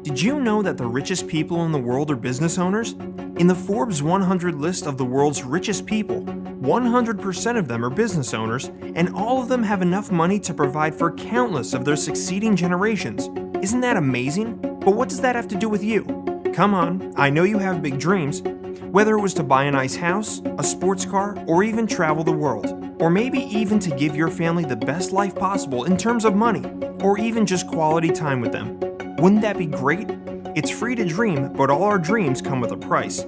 Did you know that the richest people in the world are business owners? In the Forbes 100 list of the world's richest people, 100% of them are business owners, and all of them have enough money to provide for countless of their succeeding generations. Isn't that amazing? But what does that have to do with you? Come on, I know you have big dreams. Whether it was to buy a nice house, a sports car, or even travel the world. Or maybe even to give your family the best life possible in terms of money, or even just quality time with them. Wouldn't that be great? It's free to dream, but all our dreams come with a price.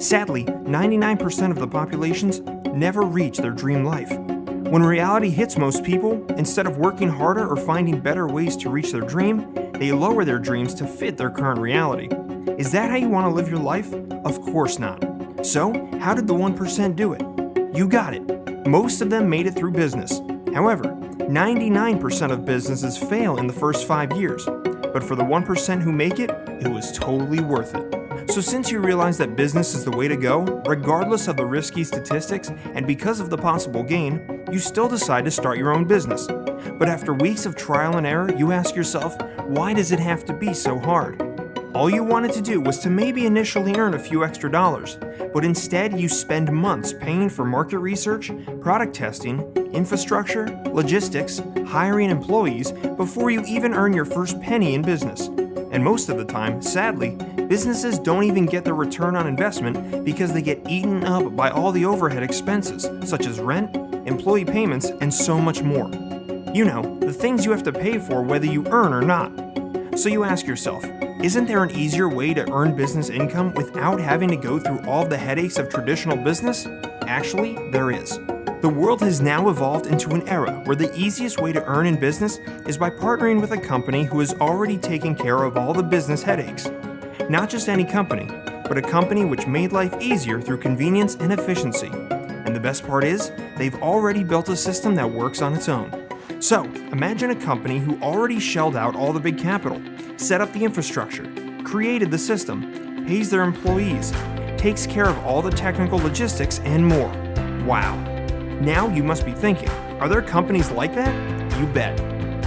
Sadly, 99% of the populations never reach their dream life. When reality hits most people, instead of working harder or finding better ways to reach their dream, they lower their dreams to fit their current reality. Is that how you want to live your life? Of course not. So, how did the 1% do it? You got it. Most of them made it through business. However, 99% of businesses fail in the first 5 years. But for the 1% who make it, it was totally worth it. So since you realize that business is the way to go, regardless of the risky statistics and because of the possible gain, you still decide to start your own business. But after weeks of trial and error, you ask yourself, why does it have to be so hard? All you wanted to do was to maybe initially earn a few extra dollars, but instead you spend months paying for market research, product testing, infrastructure, logistics, hiring employees before you even earn your first penny in business. And most of the time, sadly, businesses don't even get their return on investment because they get eaten up by all the overhead expenses, such as rent, employee payments, and so much more. You know, the things you have to pay for whether you earn or not. So you ask yourself, isn't there an easier way to earn business income without having to go through all the headaches of traditional business? Actually, there is. The world has now evolved into an era where the easiest way to earn in business is by partnering with a company who has already taken care of all the business headaches. Not just any company, but a company which made life easier through convenience and efficiency. And the best part is, they've already built a system that works on its own. So, imagine a company who already shelled out all the big capital, set up the infrastructure, created the system, pays their employees, takes care of all the technical logistics, and more. Wow. Now you must be thinking, are there companies like that? You bet.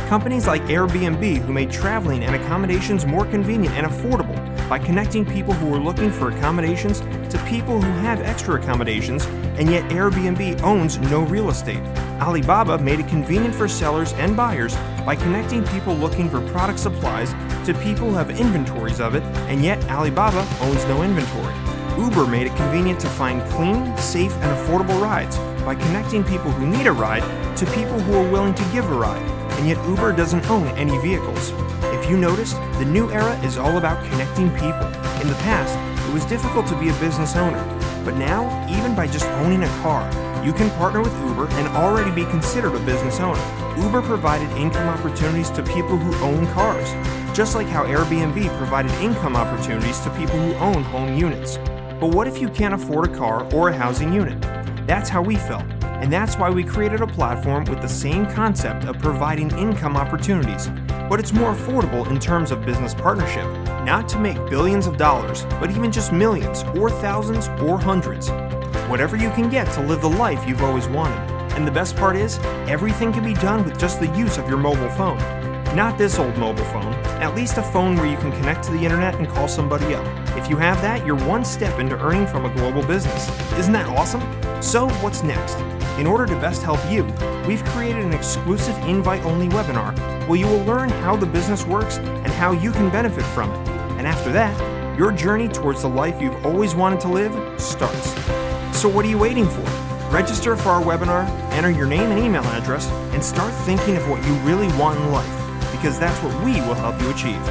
Companies like Airbnb who made traveling and accommodations more convenient and affordable by connecting people who are looking for accommodations to people who have extra accommodations, and yet Airbnb owns no real estate. Alibaba made it convenient for sellers and buyers by connecting people looking for product supplies to people who have inventories of it, and yet Alibaba owns no inventory. Uber made it convenient to find clean, safe, and affordable rides by connecting people who need a ride to people who are willing to give a ride, and yet Uber doesn't own any vehicles. If you noticed, the new era is all about connecting people. In the past, it was difficult to be a business owner, but now, even by just owning a car, you can partner with Uber and already be considered a business owner. Uber provided income opportunities to people who own cars, just like how Airbnb provided income opportunities to people who own home units. But what if you can't afford a car or a housing unit? That's how we felt, and that's why we created a platform with the same concept of providing income opportunities, but it's more affordable in terms of business partnership, not to make billions of dollars, but even just millions, or thousands, or hundreds. Whatever you can get to live the life you've always wanted. And the best part is, everything can be done with just the use of your mobile phone. Not this old mobile phone, at least a phone where you can connect to the internet and call somebody up. If you have that, you're one step into earning from a global business. Isn't that awesome? So what's next? In order to best help you, we've created an exclusive invite-only webinar where you will learn how the business works and how you can benefit from it. And after that, your journey towards the life you've always wanted to live starts. So what are you waiting for? Register for our webinar, enter your name and email address, and start thinking of what you really want in life, because that's what we will help you achieve.